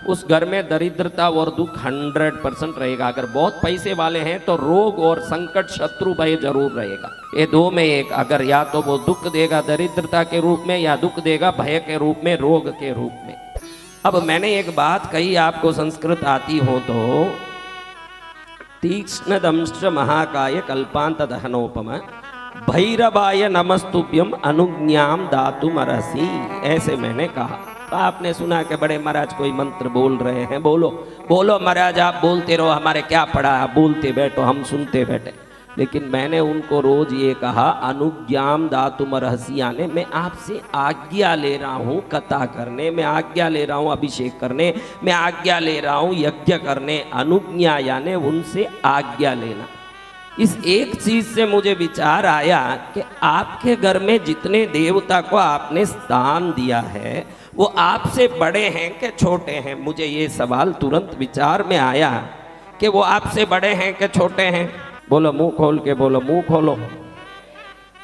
उस घर में दरिद्रता और दुख 100% रहेगा। अगर बहुत पैसे वाले हैं तो रोग और संकट शत्रु भय जरूर रहेगा। ये दो में एक, अगर या तो वो दुख देगा दरिद्रता के रूप में या दुख देगा भय के रूप में, रोग के रूप में। अब मैंने एक बात कही, आपको संस्कृत आती हो तो, तीक्ष्ण दंश महाकाय कल्पांत दहनोपम भैरवाय नमस्तुभ्यम अनुज्ञाम दातुमर्हसि, ऐसे मैंने कहा। तो आपने सुना कि बड़े महाराज कोई मंत्र बोल रहे हैं, बोलो बोलो महाराज, आप बोलते रहो, हमारे क्या पड़ा, आप बोलते बैठो हम सुनते बैठे। लेकिन मैंने उनको रोज ये कहा, अनुज्ञाम दातुमर्हसि, यानी मैं आपसे आज्ञा ले रहा हूँ कथा करने, मैं आज्ञा ले रहा हूँ अभिषेक करने, मैं आज्ञा ले रहा हूँ यज्ञ करने। अनुज्ञा यानी उनसे आज्ञा लेना। इस एक चीज से मुझे विचार आया कि आपके घर में जितने देवता को आपने स्थान दिया है वो आपसे बड़े हैं कि छोटे हैं। मुझे ये सवाल तुरंत विचार में आया कि वो आपसे बड़े हैं कि छोटे हैं। बोलो मुंह खोल के बोलो, मुंह खोलो।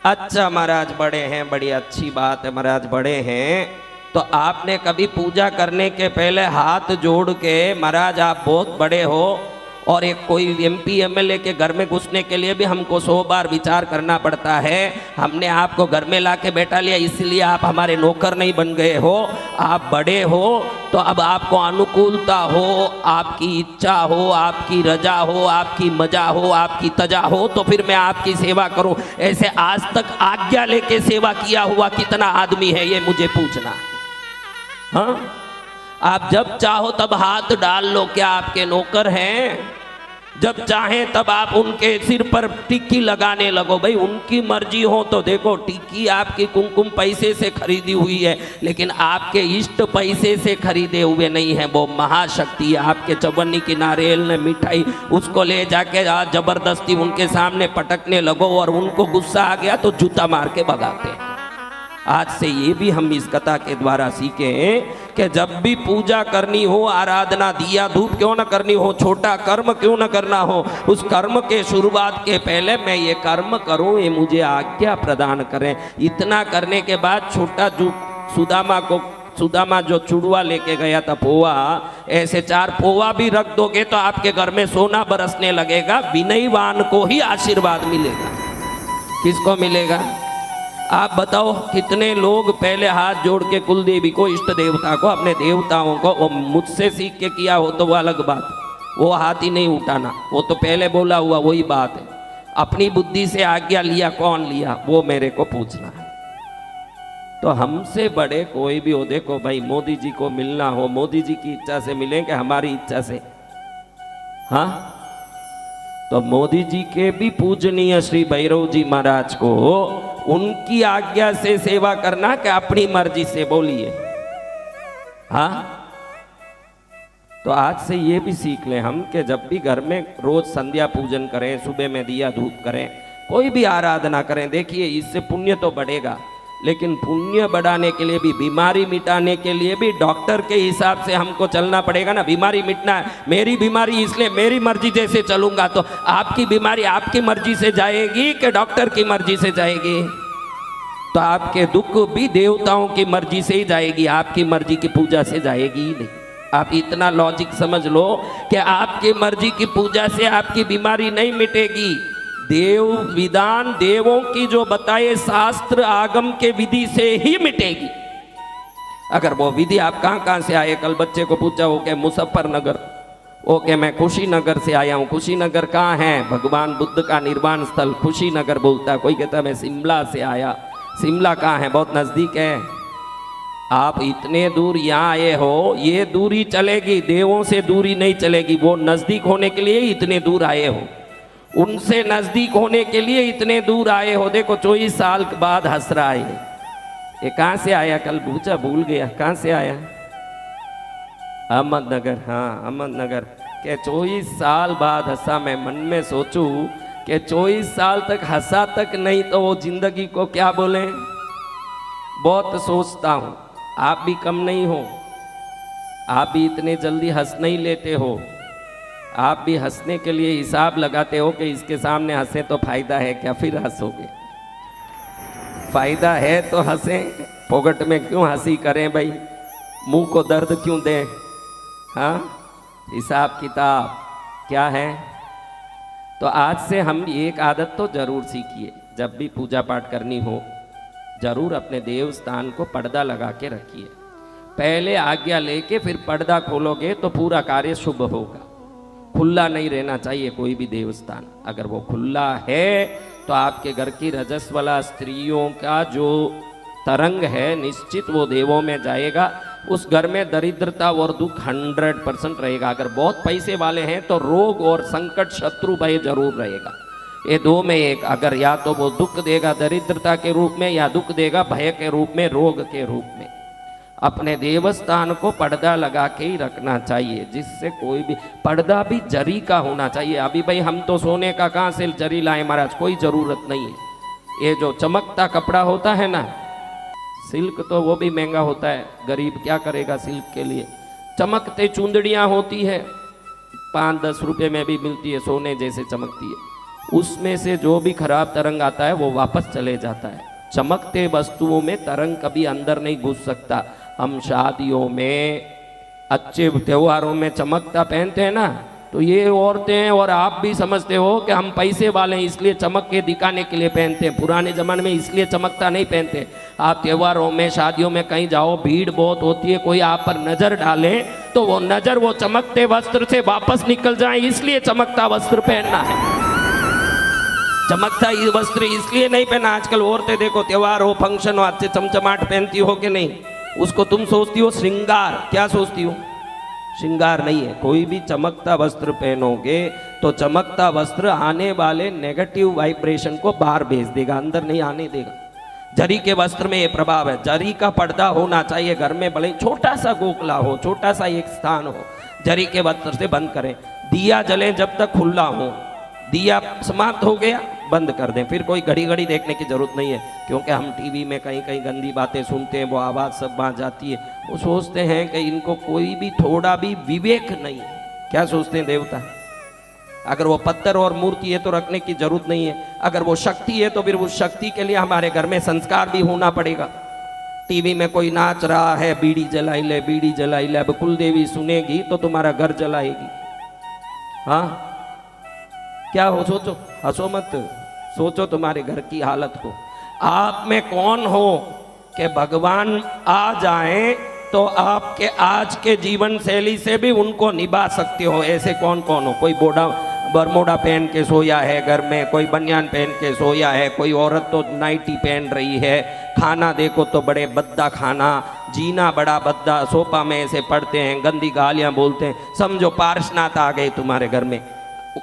अच्छा महाराज बड़े हैं, बड़ी अच्छी बात है महाराज बड़े हैं। तो आपने कभी पूजा करने के पहले हाथ जोड़ के, महाराज आप बहुत बड़े हो, और एक कोई एमपी एमएलए के घर में घुसने के लिए भी हमको 100 बार विचार करना पड़ता है, हमने आपको घर में लाके बैठा लिया इसलिए आप हमारे नौकर नहीं बन गए हो, आप बड़े हो तो अब आपको अनुकूलता हो, आपकी इच्छा हो, आपकी रजा हो, आपकी मजा हो, आपकी तजा हो, तो फिर मैं आपकी सेवा करूं। ऐसे आज तक आज्ञा लेके सेवा किया हुआ कितना आदमी है ये मुझे पूछना। हाँ, आप जब चाहो तब हाथ डाल लो, क्या आपके नौकर हैं? जब चाहें तब आप उनके सिर पर टिक्की लगाने लगो। भाई उनकी मर्जी हो तो देखो, टिक्की आपकी कुमकुम पैसे से खरीदी हुई है, लेकिन आपके इष्ट पैसे से खरीदे हुए नहीं है। वो महाशक्ति है आपके चवन्नी की नारियल ने मिठाई, उसको ले जाके जबरदस्ती उनके सामने पटकने लगो और उनको गुस्सा आ गया तो जूता मार के भगाते हैं। आज से ये भी हम इस कथा के द्वारा सीखें कि जब भी पूजा करनी हो, आराधना दिया धूप क्यों न करनी हो, छोटा कर्म क्यों न करना हो, उस कर्म के शुरुआत के पहले मैं ये कर्म करूं, ये मुझे आज्ञा प्रदान करें। इतना करने के बाद छोटा जो सुदामा जो चुड़वा लेके गया था पोवा, ऐसे 4 पोवा भी रख दोगे तो आपके घर में सोना बरसने लगेगा। विनयवान को ही आशीर्वाद मिलेगा। किसको मिलेगा? आप बताओ कितने लोग पहले हाथ जोड़ के कुल देवी को, इष्ट देवता को, अपने देवताओं को, वो मुझसे सीख के किया हो तो वो अलग बात, वो हाथ ही नहीं उठाना, वो तो पहले बोला हुआ वही बात है। अपनी बुद्धि से आज्ञा लिया, कौन लिया वो मेरे को पूछना है। तो हमसे बड़े कोई भी हो, देखो भाई मोदी जी को मिलना हो, मोदी जी की इच्छा से मिलेंगे हमारी इच्छा से? हाँ, तो मोदी जी के भी पूजनीय श्री भैरव जी महाराज को उनकी आज्ञा से सेवा करना कि अपनी मर्जी से? बोलिए। हाँ, तो आज से ये भी सीख लें हम कि जब भी घर में रोज संध्या पूजन करें, सुबह में दिया धूप करें, कोई भी आराधना करें, देखिए इससे पुण्य तो बढ़ेगा, लेकिन पुण्य बढ़ाने के लिए भी, बीमारी मिटाने के लिए भी डॉक्टर के हिसाब से हमको चलना पड़ेगा ना। बीमारी मिटना है, मेरी बीमारी इसलिए मेरी मर्जी जैसे चलूंगा, तो आपकी बीमारी आपकी मर्जी से जाएगी कि डॉक्टर की मर्जी से जाएगी? तो आपके दुख भी देवताओं की मर्जी से ही जाएगी, आपकी मर्जी की पूजा से जाएगी ही नहीं। आप इतना लॉजिक समझ लो कि आपकी मर्जी की पूजा से आपकी बीमारी नहीं मिटेगी। देव विधान, देवों की जो बताए शास्त्र आगम के विधि से ही मिटेगी। अगर वो विधि आप कहाँ से आए? कल बच्चे को पूछा हो कि मुजफ्फरनगर, ओके मैं कुशीनगर से आया हूँ। कुशीनगर कहाँ है? भगवान बुद्ध का निर्वाण स्थल कुशीनगर बोलता। कोई कहता मैं शिमला से आया। शिमला कहाँ है? बहुत नजदीक है। आप इतने दूर यहाँ आए हो, ये दूरी चलेगी, देवों से दूरी नहीं चलेगी। वो नजदीक होने के लिए इतने दूर आए हो, उनसे नजदीक होने के लिए इतने दूर आए हो। देखो 24 साल के बाद हंस रहा है ये कहाँ से आया? कल पूछा, भूल गया कहाँ से आया? अहमदनगर। हाँ, अहमदनगर के 24 साल बाद हंसा। मैं मन में सोचूं कि 24 साल तक हंसा तक नहीं तो वो जिंदगी को क्या बोले। बहुत सोचता हूँ, आप भी कम नहीं हो, आप भी इतने जल्दी हंस नहीं लेते हो। आप भी हंसने के लिए हिसाब लगाते हो कि इसके सामने हंसे तो फायदा है क्या, फिर हंसोगे। फायदा है तो हंसें, फोगट में क्यों हंसी करें भाई, मुंह को दर्द क्यों दें? हाँ, हिसाब किताब क्या है। तो आज से हम एक आदत तो जरूर सीखिए, जब भी पूजा पाठ करनी हो जरूर अपने देव स्थान को पर्दा लगा के रखिए। पहले आज्ञा लेके फिर पर्दा खोलोगे तो पूरा कार्य शुभ होगा। खुला नहीं रहना चाहिए कोई भी देवस्थान। अगर वो खुला है तो आपके घर की रजस्वला स्त्रियों का जो तरंग है निश्चित वो देवों में जाएगा। उस घर में दरिद्रता और दुख 100% रहेगा। अगर बहुत पैसे वाले हैं तो रोग और संकट शत्रु भय जरूर रहेगा। ये दो में एक, अगर या तो वो दुख देगा दरिद्रता के रूप में या दुख देगा भय के रूप में, रोग के रूप में। अपने देवस्थान को पर्दा लगा के ही रखना चाहिए, जिससे कोई भी पर्दा भी जरी का होना चाहिए। अभी भाई हम तो सोने का कहाँ से जरी लाए महाराज, कोई जरूरत नहीं है। ये जो चमकता कपड़ा होता है ना, सिल्क तो वो भी महंगा होता है, गरीब क्या करेगा सिल्क के लिए। चमकते चुंदड़ियाँ होती है 5-10 रुपये में भी मिलती है, सोने जैसे चमकती है। उसमें से जो भी खराब तरंग आता है वो वापस चले जाता है। चमकते वस्तुओं में तरंग कभी अंदर नहीं घुस सकता। हम शादियों में अच्छे त्योहारों में चमकता पहनते हैं ना, तो ये औरतें और आप भी समझते हो कि हम पैसे वाले हैं इसलिए चमक के दिखाने के लिए पहनते हैं। पुराने ज़माने में इसलिए चमकता नहीं पहनते। आप त्योहारों में शादियों में कहीं जाओ, भीड़ बहुत होती है, कोई आप पर नज़र डाले तो वो नज़र वो चमकते वस्त्र से वापस निकल जाए, इसलिए चमकता वस्त्र पहनना है। चमकता वस्त्र इसलिए नहीं पहना। आजकल औरतें देखो, त्योहार हो फंक्शन हो, अच्छे चमचमाट पहनती हो कि नहीं, उसको तुम सोचती हो श्रृंगार। क्या सोचती हो? श्रृंगार नहीं है। कोई भी चमकता वस्त्र पहनोगे तो चमकता वस्त्र आने वाले नेगेटिव वाइब्रेशन को बाहर भेज देगा, अंदर नहीं आने देगा। जरी के वस्त्र में ये प्रभाव है। जरी का पर्दा होना चाहिए घर में, भले छोटा सा गोखला हो, छोटा सा एक स्थान हो, जरी के वस्त्र से बंद करें। दिया जले जब तक खुला हो, दिया समाप्त हो गया बंद कर दें। फिर कोई घड़ी घड़ी देखने की जरूरत नहीं है, क्योंकि हम टीवी में कहीं कहीं गंदी बातें सुनते हैं, वो आवाज़ सब वहाँ जाती है। वो सोचते हैं कि इनको कोई भी थोड़ा भी विवेक नहीं है। क्या सोचते हैं देवता? अगर वो पत्थर और मूर्ति है तो रखने की जरूरत नहीं है। अगर वो शक्ति है तो फिर उस शक्ति के लिए हमारे घर में संस्कार भी होना पड़ेगा। टीवी में कोई नाच रहा है, बीड़ी जलाई ले, बीड़ी जलाई ले, अब कुल देवी सुनेगी तो तुम्हारा घर जलाएगी। हाँ, क्या हो? सोचो, हंसो मत, सोचो तुम्हारे घर की हालत को। आप में कौन हो कि भगवान आ जाए तो आपके आज के जीवन शैली से भी उनको निभा सकते हो? ऐसे कौन कौन हो? कोई बोड़ा बरमोड़ा पहन के सोया है घर में, कोई बनियान पहन के सोया है, कोई औरत तो नाइटी पहन रही है, खाना देखो तो बड़े बद्दा खाना, जीना बड़ा बद्दा, सोफा में ऐसे पड़ते हैं, गंदी गालियां बोलते हैं। समझो पार्शनाथ आ गए तुम्हारे घर में।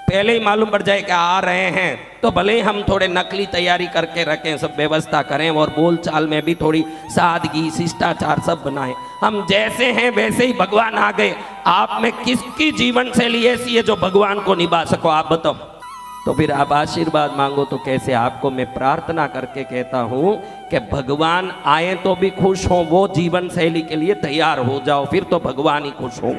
पहले ही मालूम पड़ जाए कि आ रहे हैं तो भले ही हम थोड़े नकली तैयारी करके रखें, सब व्यवस्था करें और बोल चाल में भी थोड़ी सादगी शिष्टाचार सब बनाएं। हम जैसे हैं वैसे ही भगवान आ गए। आप में किसकी जीवन शैली ऐसी है जो भगवान को निभा सको? आप बताओ। तो फिर आप आशीर्वाद मांगो तो कैसे? आपको मैं प्रार्थना करके कहता हूँ कि भगवान आए तो भी खुश हो, वो जीवन शैली के लिए तैयार हो जाओ, फिर तो भगवान ही खुश हो।